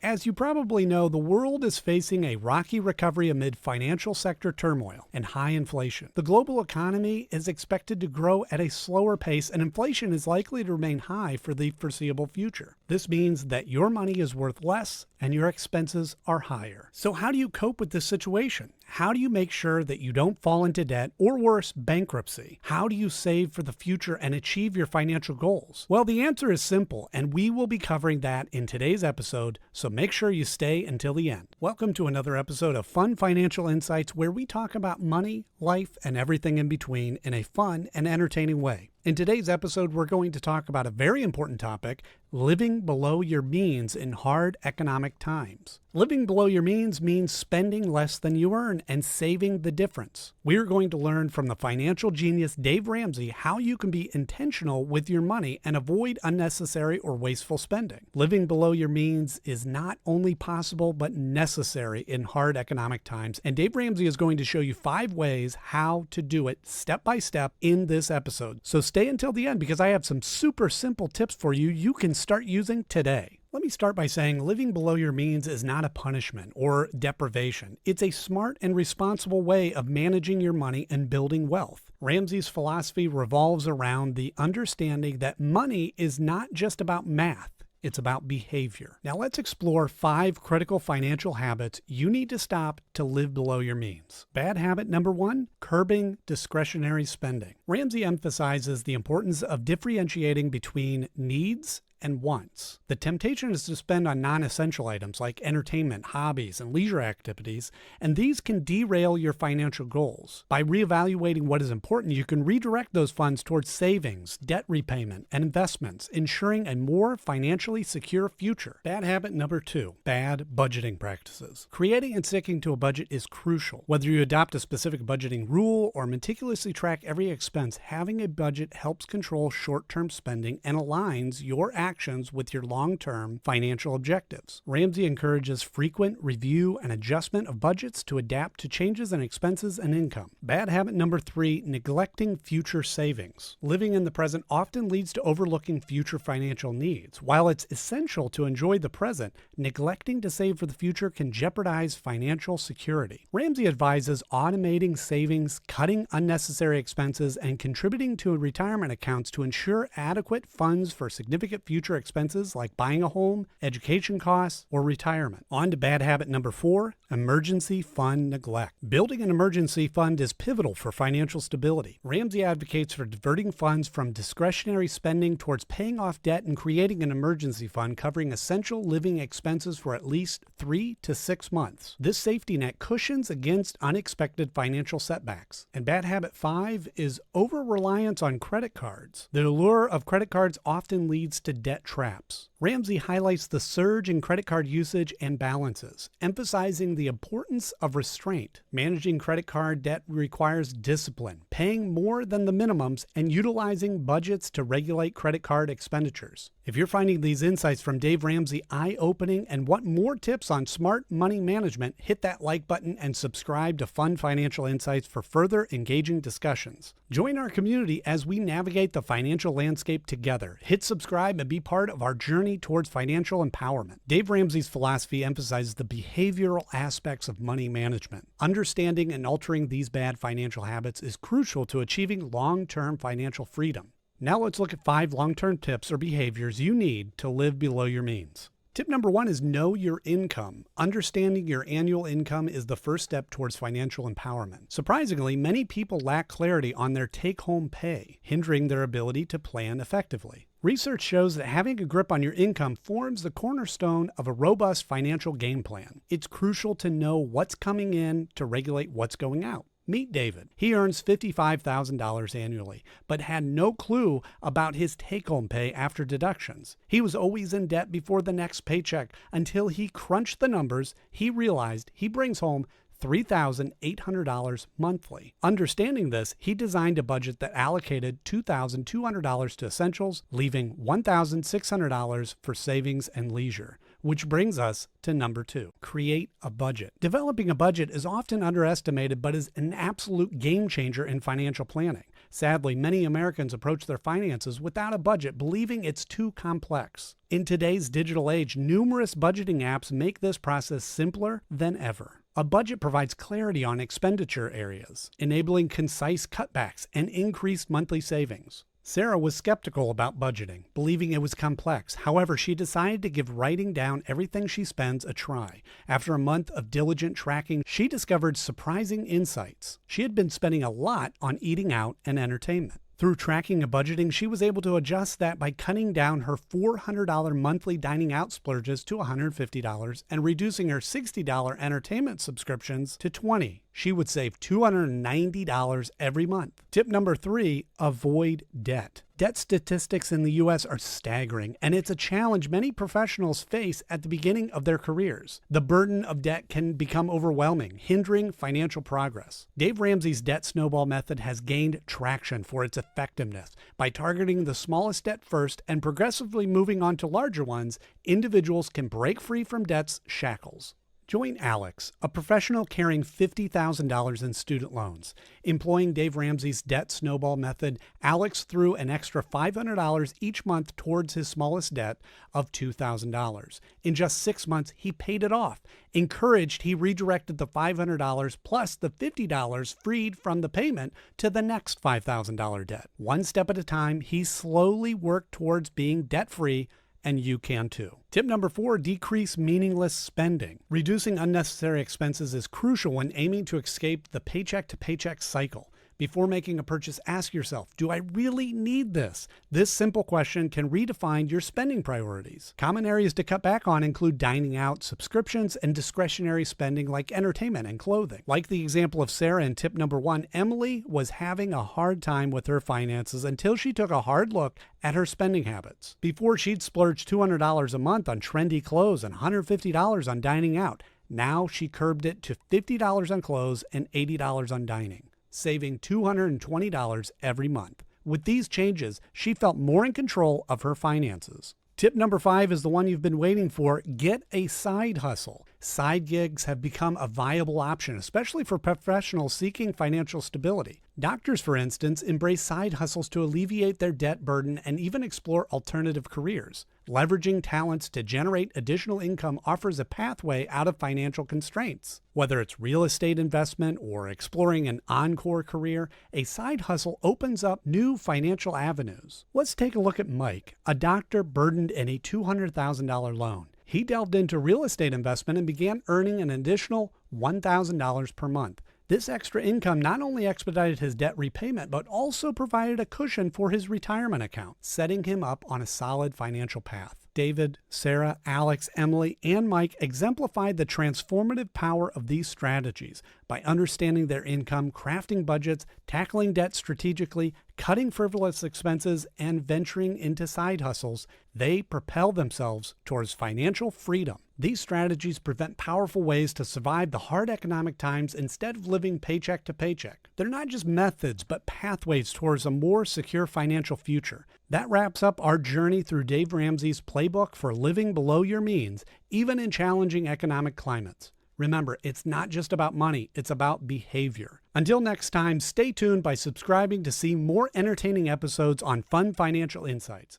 As you probably know, the world is facing a rocky recovery amid financial sector turmoil and high inflation. The global economy is expected to grow at a slower pace, and inflation is likely to remain high for the foreseeable future. This means that your money is worth less and your expenses are higher. So how do you cope with this situation? How do you make sure that you don't fall into debt or worse, bankruptcy? How do you save for the future and achieve your financial goals? Well, the answer is simple, and we will be covering that in today's episode, so make sure you stay until the end. Welcome to another episode of Fun Financial Insights, where we talk about money, life, and everything in between in a fun and entertaining way. In today's episode, we're going to talk about a very important topic: living below your means in hard economic times. Living below your means means spending less than you earn and saving the difference. We're going to learn from the financial genius Dave Ramsey how you can be intentional with your money and avoid unnecessary or wasteful spending. Living below your means is not only possible but necessary in hard economic times, and Dave Ramsey is going to show you 5 ways how to do it step by step in this episode. So stay until the end, because I have some super simple tips for you you can start using today. Let me start by saying living below your means is not a punishment or deprivation. It's a smart and responsible way of managing your money and building wealth. Ramsey's philosophy revolves around the understanding that money is not just about math. It's about behavior. Now let's explore 5 critical financial habits you need to stop to live below your means. Bad habit number 1, curbing discretionary spending. Ramsey emphasizes the importance of differentiating between needs and wants. The temptation is to spend on non-essential items like entertainment, hobbies, and leisure activities, and these can derail your financial goals. By reevaluating what is important, you can redirect those funds towards savings, debt repayment, and investments, ensuring a more financially secure future. Bad habit number 2, bad budgeting practices. Creating and sticking to a budget is crucial. Whether you adopt a specific budgeting rule or meticulously track every expense, having a budget helps control short-term spending and aligns your actions with your long-term financial objectives. Ramsey encourages frequent review and adjustment of budgets to adapt to changes in expenses and income. Bad habit number 3, neglecting future savings. Living in the present often leads to overlooking future financial needs. While it's essential to enjoy the present, neglecting to save for the future can jeopardize financial security. Ramsey advises automating savings, cutting unnecessary expenses, and contributing to retirement accounts to ensure adequate funds for significant future expenses like buying a home, education costs, or retirement. On to bad habit number 4, emergency fund neglect. Building an emergency fund is pivotal for financial stability. Ramsey advocates for diverting funds from discretionary spending towards paying off debt and creating an emergency fund covering essential living expenses for at least 3 to 6 months. This safety net cushions against unexpected financial setbacks. And bad habit 5 is over-reliance on credit cards. The allure of credit cards often leads to debt traps. Ramsey highlights the surge in credit card usage and balances, emphasizing the importance of restraint. Managing credit card debt requires discipline, paying more than the minimums, and utilizing budgets to regulate credit card expenditures. If you're finding these insights from Dave Ramsey eye-opening and want more tips on smart money management, hit that like button and subscribe to Fun Financial Insights for further engaging discussions. Join our community as we navigate the financial landscape together. Hit subscribe and be part of our journey towards financial empowerment. Dave Ramsey's philosophy emphasizes the behavioral aspects of money management. Understanding and altering these bad financial habits is crucial to achieving long-term financial freedom. Now let's look at 5 long-term tips or behaviors you need to live below your means. Tip number 1 is know your income. Understanding your annual income is the first step towards financial empowerment. Surprisingly, many people lack clarity on their take-home pay, hindering their ability to plan effectively. Research shows that having a grip on your income forms the cornerstone of a robust financial game plan. It's crucial to know what's coming in to regulate what's going out. Meet David. He earns $55,000 annually, but had no clue about his take-home pay after deductions. He was always in debt before the next paycheck until he crunched the numbers. He realized he brings home $3,800 monthly. Understanding this, he designed a budget that allocated $2,200 to essentials, leaving $1,600 for savings and leisure. Which brings us to number 2, create a budget. Developing a budget is often underestimated, but is an absolute game changer in financial planning. Sadly, many Americans approach their finances without a budget, believing it's too complex. In today's digital age, numerous budgeting apps make this process simpler than ever. A budget provides clarity on expenditure areas, enabling concise cutbacks and increased monthly savings. Sarah was skeptical about budgeting, believing it was complex. However, she decided to give writing down everything she spends a try. After a month of diligent tracking, she discovered surprising insights. She had been spending a lot on eating out and entertainment. Through tracking and budgeting, she was able to adjust that by cutting down her $400 monthly dining out splurges to $150 and reducing her $60 entertainment subscriptions to $20. She would save $290 every month. Tip number 3, avoid debt. Debt statistics in the U.S. are staggering, and it's a challenge many professionals face at the beginning of their careers. The burden of debt can become overwhelming, hindering financial progress. Dave Ramsey's debt snowball method has gained traction for its effectiveness. By targeting the smallest debt first and progressively moving on to larger ones, individuals can break free from debt's shackles. Join Alex, a professional carrying $50,000 in student loans. Employing Dave Ramsey's debt snowball method, Alex threw an extra $500 each month towards his smallest debt of $2,000. In just 6 months, he paid it off. Encouraged, he redirected the $500 plus the $50 freed from the payment to the next $5,000 debt. One step at a time, he slowly worked towards being debt-free, and you can too. Tip number 4, decrease meaningless spending. Reducing unnecessary expenses is crucial when aiming to escape the paycheck-to-paycheck cycle. Before making a purchase, ask yourself, do I really need this? This simple question can redefine your spending priorities. Common areas to cut back on include dining out, subscriptions, and discretionary spending like entertainment and clothing. Like the example of Sarah in tip number 1, Emily was having a hard time with her finances until she took a hard look at her spending habits. Before, she'd splurge $200 a month on trendy clothes and $150 on dining out. Now she curbed it to $50 on clothes and $80 on dining, saving $220 every month. With these changes, she felt more in control of her finances. Tip number 5 is the one you've been waiting for. Get a side hustle. Side gigs have become a viable option, especially for professionals seeking financial stability. Doctors, for instance, embrace side hustles to alleviate their debt burden and even explore alternative careers. Leveraging talents to generate additional income offers a pathway out of financial constraints. Whether it's real estate investment or exploring an encore career, a side hustle opens up new financial avenues. Let's take a look at Mike, a doctor burdened in a $200,000 loan. He delved into real estate investment and began earning an additional $1,000 per month. This extra income not only expedited his debt repayment, but also provided a cushion for his retirement account, setting him up on a solid financial path. David, Sarah, Alex, Emily, and Mike exemplified the transformative power of these strategies by understanding their income, crafting budgets, tackling debt strategically, cutting frivolous expenses, and venturing into side hustles. They propel themselves towards financial freedom. These strategies present powerful ways to survive the hard economic times instead of living paycheck to paycheck. They're not just methods, but pathways towards a more secure financial future. That wraps up our journey through Dave Ramsey's playbook for living below your means, even in challenging economic climates. Remember, it's not just about money, it's about behavior. Until next time, stay tuned by subscribing to see more entertaining episodes on fun financial insights.